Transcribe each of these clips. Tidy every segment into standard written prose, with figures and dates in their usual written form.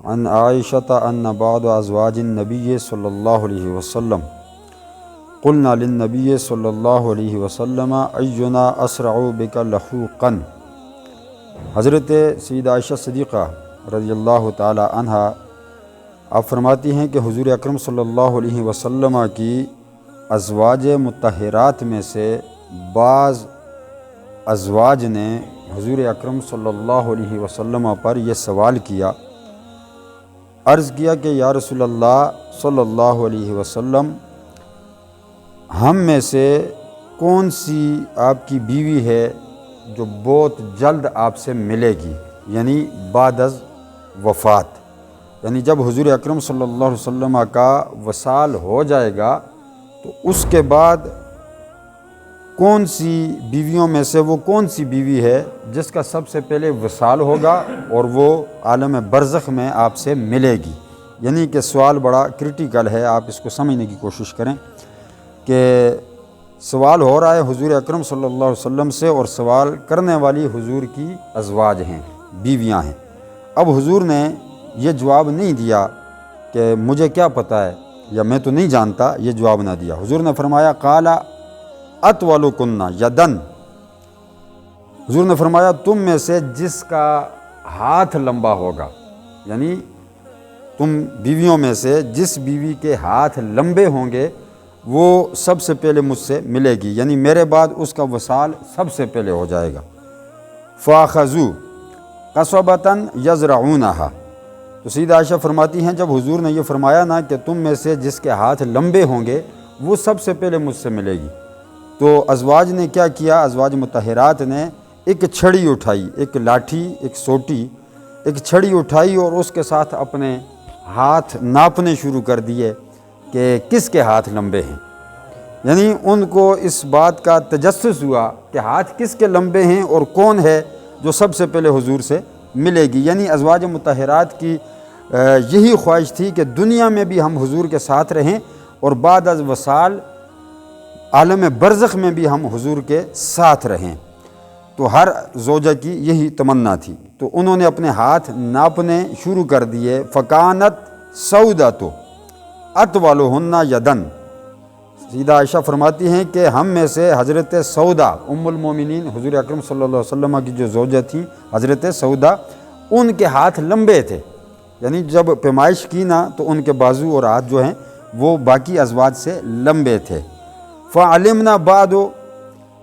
عن عائشۃ ان بعض ازواج النبی صلی اللہ علیہ وسلم قلنا للنبی صلی اللہ علیہ وسلم اینا اسرع بک لحوقا۔ حضرت سیدہ عائشہ صدیقہ رضی اللہ تعالی عنہا آپ فرماتی ہیں کہ حضور اکرم صلی اللہ علیہ وسلم کی ازواج مطہرات میں سے بعض ازواج نے حضور اکرم صلی اللہ علیہ وسلم پر یہ سوال کیا، عرض کیا کہ یا رسول اللہ صلی اللہ علیہ وسلم، ہم میں سے کون سی آپ کی بیوی ہے جو بہت جلد آپ سے ملے گی، یعنی بعد از وفات، یعنی جب حضور اکرم صلی اللہ علیہ وسلم کا وصال ہو جائے گا تو اس کے بعد کون سی بیویوں میں سے وہ کون سی بیوی ہے جس کا سب سے پہلے وصال ہوگا اور وہ عالم برزخ میں آپ سے ملے گی۔ یعنی کہ سوال بڑا کرٹیکل ہے، آپ اس کو سمجھنے کی کوشش کریں کہ سوال ہو رہا ہے حضور اکرم صلی اللہ علیہ وسلم سے، اور سوال کرنے والی حضور کی ازواج ہیں، بیویاں ہیں۔ اب حضور نے یہ جواب نہیں دیا کہ مجھے کیا پتہ ہے یا میں تو نہیں جانتا، یہ جواب نہ دیا۔ حضور نے فرمایا قال اطولکن یدن، حضور نے فرمایا تم میں سے جس کا ہاتھ لمبا ہوگا، یعنی تم بیویوں میں سے جس بیوی کے ہاتھ لمبے ہوں گے وہ سب سے پہلے مجھ سے ملے گی، یعنی میرے بعد اس کا وصال سب سے پہلے ہو جائے گا۔ فاخذوا قصبۃ یزرعونھا، تو سیدہ عائشہ فرماتی ہیں جب حضور نے یہ فرمایا نا کہ تم میں سے جس کے ہاتھ لمبے ہوں گے وہ سب سے پہلے مجھ سے ملے گی، تو ازواج نے کیا کیا، ازواج مطہرات نے ایک چھڑی اٹھائی، ایک لاٹھی، ایک سوٹی، ایک چھڑی اٹھائی اور اس کے ساتھ اپنے ہاتھ ناپنے شروع کر دیے کہ کس کے ہاتھ لمبے ہیں۔ یعنی ان کو اس بات کا تجسس ہوا کہ ہاتھ کس کے لمبے ہیں اور کون ہے جو سب سے پہلے حضور سے ملے گی۔ یعنی ازواج مطہرات کی یہی خواہش تھی کہ دنیا میں بھی ہم حضور کے ساتھ رہیں اور بعد از وصال عالم برزخ میں بھی ہم حضور کے ساتھ رہیں، تو ہر زوجہ کی یہی تمنا تھی۔ تو انہوں نے اپنے ہاتھ ناپنے شروع کر دیے۔ فکانت سودۃ اطولہن یدن، سیدہ عائشہ فرماتی ہیں کہ ہم میں سے حضرت سودا ام المومنین حضور اکرم صلی اللہ علیہ وسلم کی جو زوجہ تھیں حضرت سودا، ان کے ہاتھ لمبے تھے، یعنی جب پیمائش کی نا تو ان کے بازو اور ہاتھ جو ہیں وہ باقی ازواج سے لمبے تھے۔ فعلمنا بعد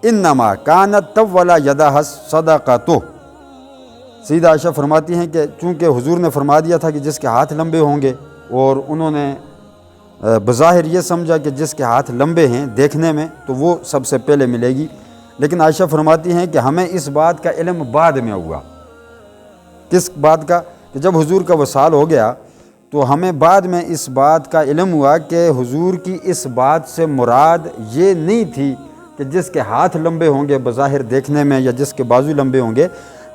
انما کانت طول یدہ صدقۃ، سیدہ عائشہ فرماتی ہیں کہ چونکہ حضور نے فرما دیا تھا کہ جس کے ہاتھ لمبے ہوں گے، اور انہوں نے بظاہر یہ سمجھا کہ جس کے ہاتھ لمبے ہیں دیکھنے میں تو وہ سب سے پہلے ملے گی، لیکن عائشہ فرماتی ہیں کہ ہمیں اس بات کا علم بعد میں ہوا۔ کس بات کا؟ کہ جب حضور کا وصال ہو گیا تو ہمیں بعد میں اس بات کا علم ہوا کہ حضور کی اس بات سے مراد یہ نہیں تھی کہ جس کے ہاتھ لمبے ہوں گے بظاہر دیکھنے میں یا جس کے بازو لمبے ہوں گے،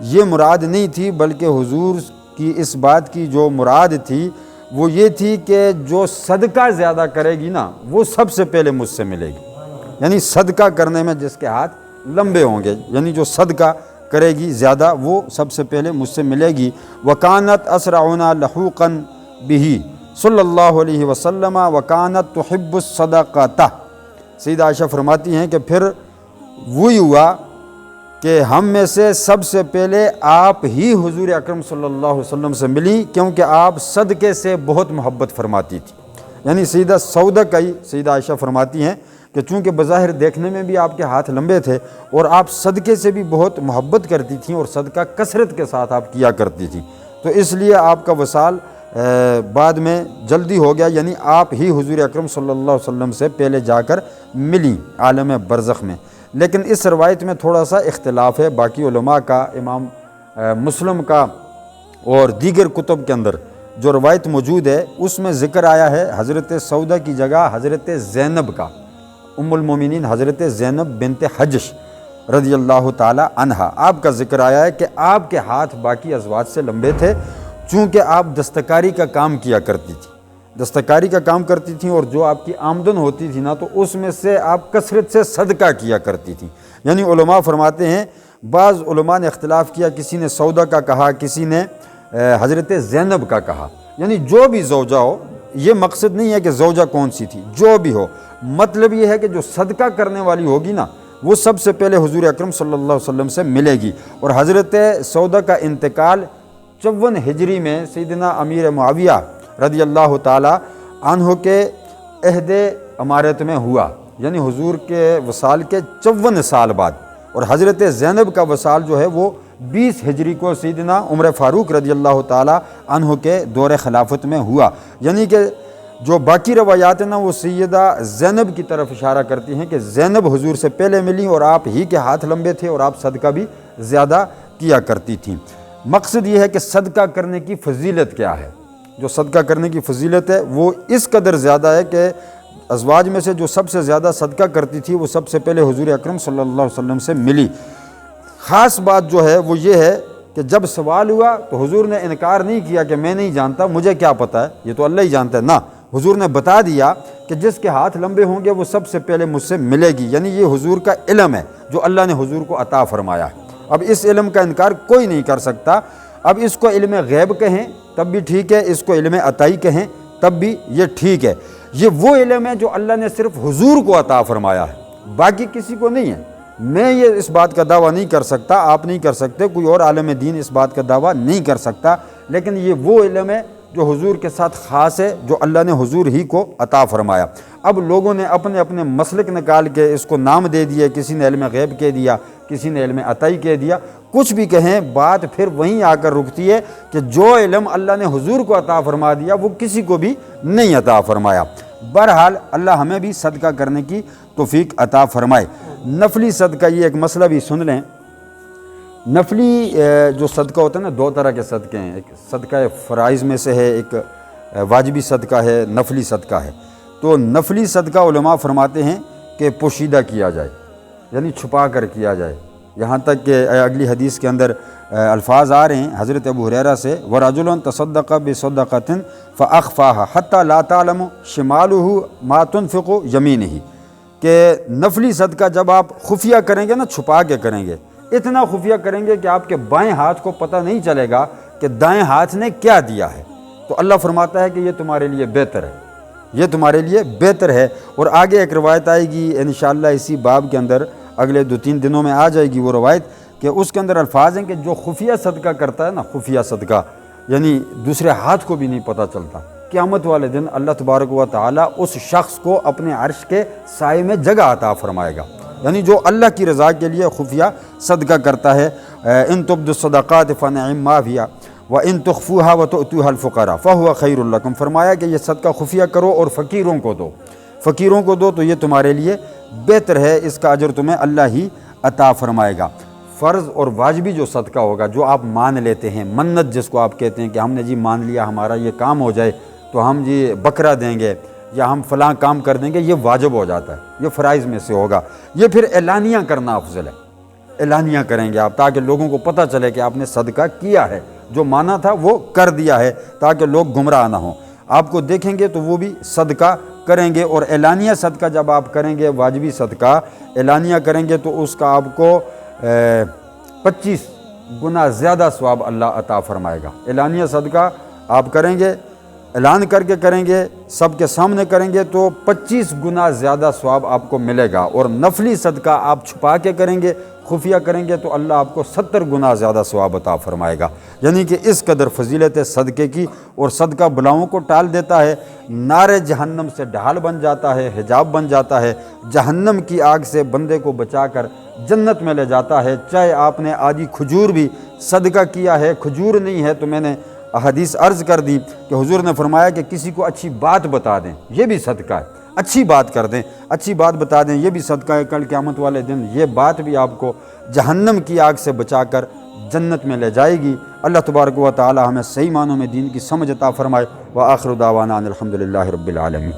یہ مراد نہیں تھی، بلکہ حضور کی اس بات کی جو مراد تھی وہ یہ تھی کہ جو صدقہ زیادہ کرے گی نا وہ سب سے پہلے مجھ سے ملے گی، یعنی صدقہ کرنے میں جس کے ہاتھ لمبے ہوں گے، یعنی جو صدقہ کرے گی زیادہ وہ سب سے پہلے مجھ سے ملے گی۔ وکانت اسرعنا لحوقا بہ صلی اللہ علیہ وسلم وکانت تحب الصدقۃ، سیدہ عائشہ فرماتی ہیں کہ پھر وہی ہوا کہ ہم میں سے سب سے پہلے آپ ہی حضور اکرم صلی اللہ علیہ وسلم سے ملی، کیونکہ آپ صدقے سے بہت محبت فرماتی تھی۔ یعنی سیدہ سودا کا ہی سیدہ عائشہ فرماتی ہیں کہ چونکہ بظاہر دیکھنے میں بھی آپ کے ہاتھ لمبے تھے اور آپ صدقے سے بھی بہت محبت کرتی تھیں اور صدقہ کثرت کے ساتھ آپ کیا کرتی تھیں، تو اس لیے آپ کا وصال بعد میں جلدی ہو گیا، یعنی آپ ہی حضور اکرم صلی اللہ علیہ وسلم سے پہلے جا کر ملی عالم برزخ میں۔ لیکن اس روایت میں تھوڑا سا اختلاف ہے، باقی علماء کا، امام مسلم کا اور دیگر کتب کے اندر جو روایت موجود ہے اس میں ذکر آیا ہے حضرت سودا کی جگہ حضرت زینب کا، ام المومنین حضرت زینب بنت حجش رضی اللہ تعالی عنہا، آپ کا ذکر آیا ہے کہ آپ کے ہاتھ باقی ازواج سے لمبے تھے، چونکہ آپ دستکاری کا کام کیا کرتی تھی، دستکاری کا کام کرتی تھیں، اور جو آپ کی آمدن ہوتی تھی نا تو اس میں سے آپ کثرت سے صدقہ کیا کرتی تھیں۔ یعنی علماء فرماتے ہیں، بعض علماء نے اختلاف کیا، کسی نے سودا کا کہا، کسی نے حضرت زینب کا کہا، یعنی جو بھی زوجہ ہو، یہ مقصد نہیں ہے کہ زوجہ کون سی تھی، جو بھی ہو، مطلب یہ ہے کہ جو صدقہ کرنے والی ہوگی نا وہ سب سے پہلے حضور اکرم صلی اللہ علیہ وسلم سے ملے گی۔ اور حضرت سودا کا انتقال 54 ہجری میں سیدنا امیر معاویہ رضی اللہ تعالی عنہ کے عہد امارت میں ہوا، یعنی حضور کے وصال کے 54 سال بعد۔ اور حضرت زینب کا وصال جو ہے وہ 20 ہجری کو سیدنا عمر فاروق رضی اللہ تعالی عنہ کے دور خلافت میں ہوا، یعنی کہ جو باقی روایات ہیں نا وہ سیدہ زینب کی طرف اشارہ کرتی ہیں کہ زینب حضور سے پہلے ملی اور آپ ہی کے ہاتھ لمبے تھے اور آپ صدقہ بھی زیادہ کیا کرتی تھیں۔ مقصد یہ ہے کہ صدقہ کرنے کی فضیلت کیا ہے، جو صدقہ کرنے کی فضیلت ہے وہ اس قدر زیادہ ہے کہ ازواج میں سے جو سب سے زیادہ صدقہ کرتی تھی وہ سب سے پہلے حضور اکرم صلی اللہ علیہ وسلم سے ملی۔ خاص بات جو ہے وہ یہ ہے کہ جب سوال ہوا تو حضور نے انکار نہیں کیا کہ میں نہیں جانتا، مجھے کیا پتہ ہے، یہ تو اللہ ہی جانتا ہے نا، حضور نے بتا دیا کہ جس کے ہاتھ لمبے ہوں گے وہ سب سے پہلے مجھ سے ملے گی، یعنی یہ حضور کا علم ہے جو اللہ نے حضور کو عطا فرمایا ہے۔ اب اس علم کا انکار کوئی نہیں کر سکتا۔ اب اس کو علم غیب کہیں تب بھی ٹھیک ہے، اس کو علم عطائی کہیں تب بھی یہ ٹھیک ہے۔ یہ وہ علم ہے جو اللہ نے صرف حضور کو عطا فرمایا ہے، باقی کسی کو نہیں ہے۔ میں یہ اس بات کا دعویٰ نہیں کر سکتا، آپ نہیں کر سکتے، کوئی اور عالم دین اس بات کا دعویٰ نہیں کر سکتا، لیکن یہ وہ علم ہے جو حضور کے ساتھ خاص ہے، جو اللہ نے حضور ہی کو عطا فرمایا۔ اب لوگوں نے اپنے اپنے مسلک نکال کے اس کو نام دے دیے، کسی نے علم غیب کہہ دیا، کسی نے علم عطائی کہہ دیا، کچھ بھی کہیں بات پھر وہیں آ کر رکتی ہے کہ جو علم اللہ نے حضور کو عطا فرما دیا وہ کسی کو بھی نہیں عطا فرمایا۔ بہرحال اللہ ہمیں بھی صدقہ کرنے کی توفیق عطا فرمائے۔ نفلی صدقہ، یہ ایک مسئلہ بھی سن لیں۔ نفلی جو صدقہ ہوتا ہے نا، دو طرح کے صدقے ہیں، ایک صدقہ فرائض میں سے ہے، ایک واجبی صدقہ ہے، نفلی صدقہ ہے۔ تو نفلی صدقہ علماء فرماتے ہیں کہ پوشیدہ کیا جائے، یعنی چھپا کر کیا جائے، یہاں تک کہ اگلی حدیث کے اندر الفاظ آ رہے ہیں حضرت ابو ہریرہ سے، وَرَجُلٌ تَصَدَّقَ بِصَدَقَةٍ فَأَخْفَاهَا حَتَّى لَا تَعْلَمُ شِمَالُهُ مَا تُنْفِقُ يَمِينُهُ، کہ نفلی صدقہ جب آپ خفیہ کریں گے نا، چھپا کے کریں گے، اتنا خفیہ کریں گے کہ آپ کے بائیں ہاتھ کو پتہ نہیں چلے گا کہ دائیں ہاتھ نے کیا دیا ہے، تو اللہ فرماتا ہے کہ یہ تمہارے لیے بہتر ہے، یہ تمہارے لیے بہتر ہے۔ اور آگے ایک روایت آئے گی انشاءاللہ اسی باب کے اندر، اگلے 2-3 دنوں میں آ جائے گی وہ روایت، کہ اس کے اندر الفاظ ہیں کہ جو خفیہ صدقہ کرتا ہے نا، خفیہ صدقہ یعنی دوسرے ہاتھ کو بھی نہیں پتہ چلتا، قیامت والے دن اللہ تبارک و تعالیٰ اس شخص کو اپنے عرش کے سائے میں جگہ عطا فرمائے گا، یعنی جو اللہ کی رضا کے لیے خفیہ صدقہ کرتا ہے۔ ان تبدوا الصدقات فنعم ما هي وان تخفوها وتؤتوها الفقراء فهو خیر لکم، فرمایا کہ یہ صدقہ خفیہ کرو اور فقیروں کو دو، فقیروں کو دو تو یہ تمہارے لیے بہتر ہے، اس کا اجر تمہیں اللہ ہی عطا فرمائے گا۔ فرض اور واجبی جو صدقہ ہوگا، جو آپ مان لیتے ہیں، منت جس کو آپ کہتے ہیں کہ ہم نے جی مان لیا ہمارا یہ کام ہو جائے تو ہم جی بکرا دیں گے یا ہم فلاں کام کر دیں گے، یہ واجب ہو جاتا ہے، یہ فرائض میں سے ہوگا۔ یہ پھر اعلانیہ کرنا افضل ہے، اعلانیہ کریں گے آپ تاکہ لوگوں کو پتہ چلے کہ آپ نے صدقہ کیا ہے، جو مانا تھا وہ کر دیا ہے، تاکہ لوگ گمراہ نہ ہوں، آپ کو دیکھیں گے تو وہ بھی صدقہ کریں گے۔ اور اعلانیہ صدقہ جب آپ کریں گے، واجبی صدقہ اعلانیہ کریں گے تو اس کا آپ کو 25 گنا زیادہ ثواب اللہ عطا فرمائے گا۔ اعلانیہ صدقہ آپ کریں گے، اعلان کر کے کریں گے، سب کے سامنے کریں گے تو 25 گنا زیادہ ثواب آپ کو ملے گا۔ اور نفلی صدقہ آپ چھپا کے کریں گے، خفیہ کریں گے تو اللہ آپ کو 70 گنا زیادہ ثواب عطا فرمائے گا۔ یعنی کہ اس قدر فضیلت ہے صدقے کی، اور صدقہ بلاؤں کو ٹال دیتا ہے، نار جہنم سے ڈھال بن جاتا ہے، حجاب بن جاتا ہے، جہنم کی آگ سے بندے کو بچا کر جنت میں لے جاتا ہے۔ چاہے آپ نے آدھی کھجور بھی صدقہ کیا ہے، کھجور نہیں ہے تو میں نے احادیث عرض کر دی کہ حضور نے فرمایا کہ کسی کو اچھی بات بتا دیں، یہ بھی صدقہ ہے، اچھی بات کر دیں، اچھی بات بتا دیں، یہ بھی صدقہ ہے۔ کل قیامت والے دن یہ بات بھی آپ کو جہنم کی آگ سے بچا کر جنت میں لے جائے گی۔ اللہ تبارک و تعالی ہمیں صحیح معنوں میں دین کی سمجھ عطا فرمائے۔ وآخر دعوانا ان الحمد للہ رب العالمین۔